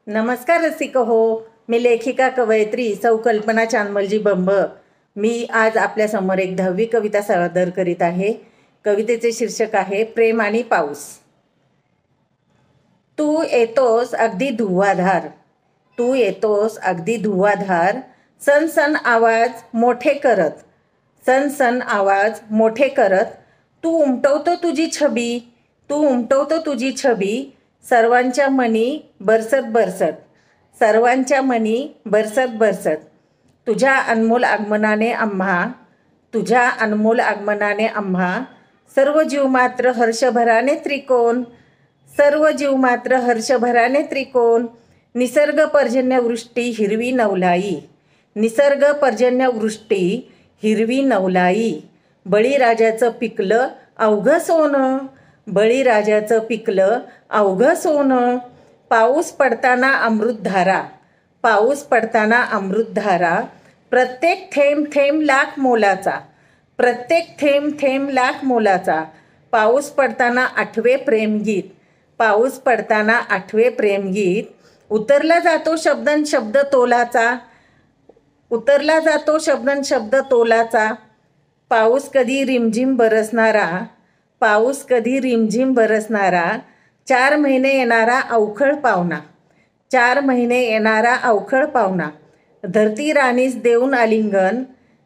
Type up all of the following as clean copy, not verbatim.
नमस्कार रसिक हो, मी लेखिका कवयित्री सौ कल्पना चांदमलजी बंब। मी आज आपल्यासमोर एक 10वी कविता सादर करीत आहे। कवितेचे शीर्षक आहे प्रेम आणि पाऊस। तू येतोस अगदी धुवाधार, तू येतोस अगदी धुवाधार, सन सन आवाज मोठे करत, सन सन आवाज मोठे करत, तू उमटवतो तुझी छबी, तू उमटवतो तुझी छबी, सर्वांच्या मनी बरसत बरसत, सर्वांच्या मनी बरसत बरसत। तुझ्या अनमोल आगमनाने आम्हा, तुझ्या अनमोल आगमनाने आम्हा, सर्व जीव मात्र हर्षभराने त्रिकोण, सर्व जीव मात्र हर्षभराने त्रिकोण। निसर्ग पर्जन्य वृष्टी हिरवी नवलाई, निसर्ग पर्जन्य वृष्टी हिरवी नवलाई, बळीराजाचं पिकलं अवघं सोनं, बळीराजाचं पिकलं अवघं सोनं। पाऊस पडताना अमृतधारा, पाऊस पडताना अमृतधारा, प्रत्येक थेंब थेंब लाख मोलाचा, प्रत्येक थेंब थेंब लाख मोलाचा। पाऊस पडताना आठवे प्रेमगीत, पाऊस पडताना आठवे प्रेमगीत, उतरला जातो शब्दन शब्द तोलाचा, उतरला जातो शब्दन शब्द तोलाचा। पाऊस कधी रिमझिम बरसणारा, पाऊस कधी रिमझिम बरसणारा, 4 महिने येणारा अवखळ पावना, 4 महिने येणारा अवखळ पावना। धरती राणीस देऊन आलिंगन,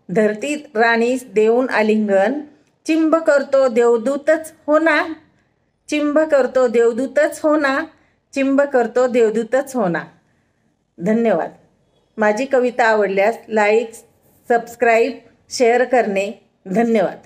धरती राणीस देऊन आलिंगन, चिंब करतो देवदूतच हो ना, चिंब करतो देवदूतच हो ना, चिंब करतो देवदूतच हो ना। धन्यवाद। माझी कविता आवडल्यास लाईक, सबस्क्राईब, शेअर करणे धन्यवाद।